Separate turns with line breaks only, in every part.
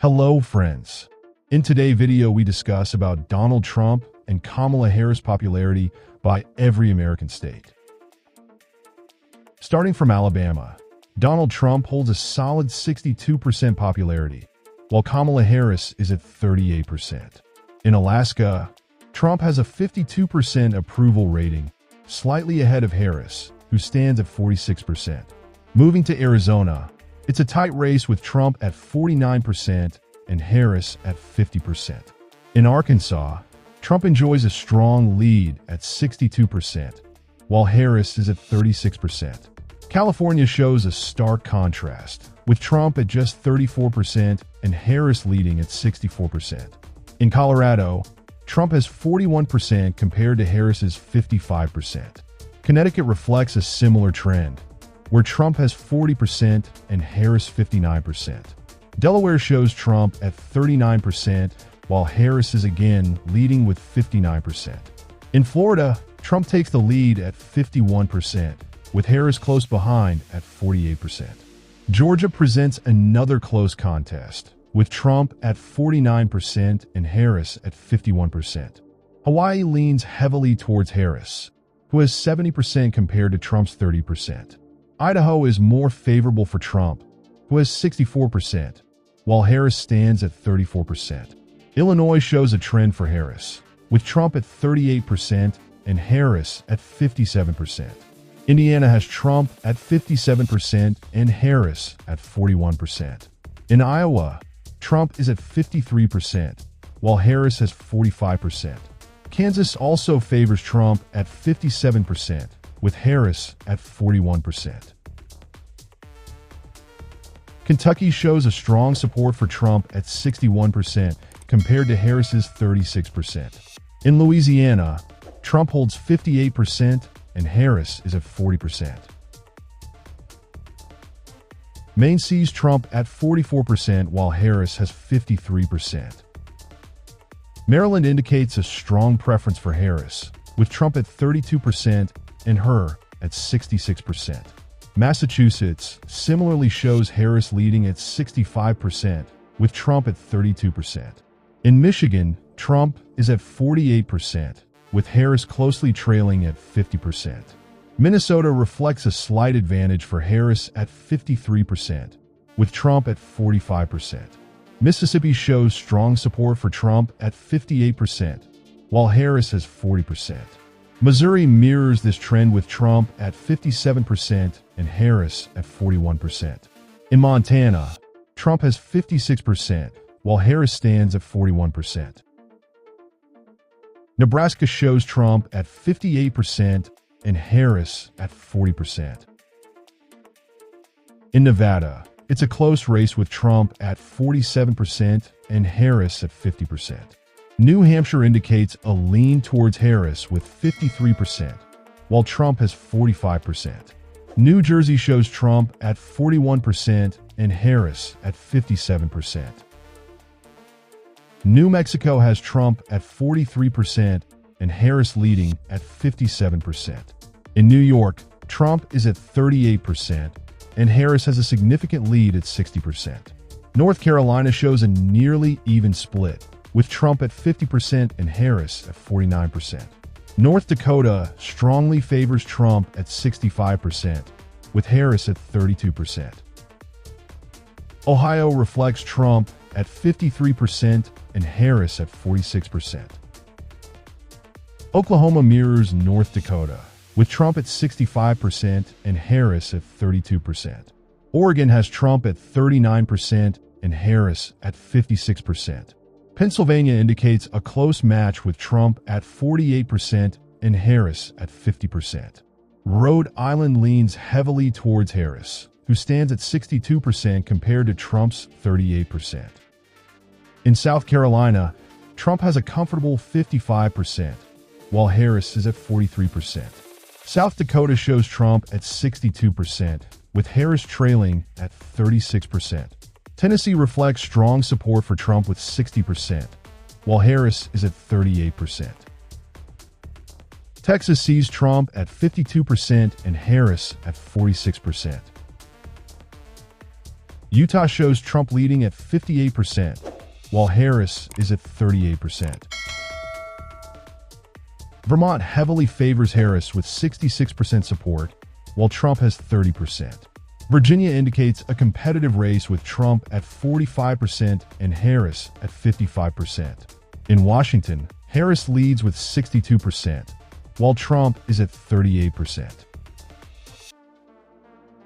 Hello friends. In today's video we discuss about Donald Trump and Kamala Harris' popularity by every American state. Starting from Alabama, Donald Trump holds a solid 62% popularity, while Kamala Harris is at 38%. In Alaska, Trump has a 52% approval rating, slightly ahead of Harris, who stands at 46%. Moving to Arizona, it's a tight race with Trump at 49% and Harris at 50%. In Arkansas, Trump enjoys a strong lead at 62%, while Harris is at 36%. California shows a stark contrast, with Trump at just 34% and Harris leading at 64%. In Colorado, Trump has 41% compared to Harris's 55%. Connecticut reflects a similar trend, where Trump has 40% and Harris 59%. Delaware shows Trump at 39%, while Harris is again leading with 59%. In Florida, Trump takes the lead at 51%, with Harris close behind at 48%. Georgia presents another close contest, with Trump at 49% and Harris at 51%. Hawaii leans heavily towards Harris, who has 70% compared to Trump's 30%. Idaho is more favorable for Trump, who has 64%, while Harris stands at 34%. Illinois shows a trend for Harris, with Trump at 38% and Harris at 57%. Indiana has Trump at 57% and Harris at 41%. In Iowa, Trump is at 53%, while Harris has 45%. Kansas also favors Trump at 57%, with Harris at 41%. Kentucky shows a strong support for Trump at 61% compared to Harris's 36%. In Louisiana, Trump holds 58% and Harris is at 40%. Maine sees Trump at 44% while Harris has 53%. Maryland indicates a strong preference for Harris, with Trump at 32% and her at 66%. Massachusetts similarly shows Harris leading at 65%, with Trump at 32%. In Michigan, Trump is at 48%, with Harris closely trailing at 50%. Minnesota reflects a slight advantage for Harris at 53%, with Trump at 45%. Mississippi shows strong support for Trump at 58%, while Harris has 40%. Missouri mirrors this trend with Trump at 57% and Harris at 41%. In Montana, Trump has 56%, while Harris stands at 41%. Nebraska shows Trump at 58% and Harris at 40%. In Nevada, it's a close race with Trump at 47% and Harris at 50%. New Hampshire indicates a lean towards Harris with 53%, while Trump has 45%. New Jersey shows Trump at 41% and Harris at 57%. New Mexico has Trump at 43% and Harris leading at 57%. In New York, Trump is at 38% and Harris has a significant lead at 60%. North Carolina shows a nearly even split, with Trump at 50% and Harris at 49%. North Dakota strongly favors Trump at 65%, with Harris at 32%. Ohio reflects Trump at 53% and Harris at 46%. Oklahoma mirrors North Dakota, with Trump at 65% and Harris at 32%. Oregon has Trump at 39% and Harris at 56%. Pennsylvania indicates a close match with Trump at 48% and Harris at 50%. Rhode Island leans heavily towards Harris, who stands at 62% compared to Trump's 38%. In South Carolina, Trump has a comfortable 55%, while Harris is at 43%. South Dakota shows Trump at 62%, with Harris trailing at 36%. Tennessee reflects strong support for Trump with 60%, while Harris is at 38%. Texas sees Trump at 52% and Harris at 46%. Utah shows Trump leading at 58%, while Harris is at 38%. Vermont heavily favors Harris with 66% support, while Trump has 30%. Virginia indicates a competitive race with Trump at 45% and Harris at 55%. In Washington, Harris leads with 62%, while Trump is at 38%.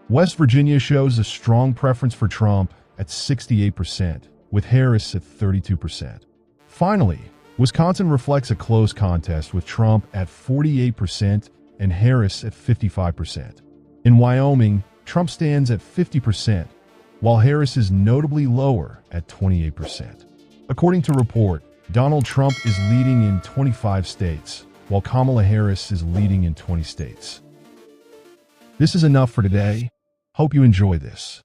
West Virginia shows a strong preference for Trump at 68%, with Harris at 32%. Finally, Wisconsin reflects a close contest with Trump at 48% and Harris at 55%. In Wyoming, Trump stands at 50%, while Harris is notably lower at 28%. According to report, Donald Trump is leading in 25 states, while Kamala Harris is leading in 20 states. This is enough for today. Hope you enjoy this.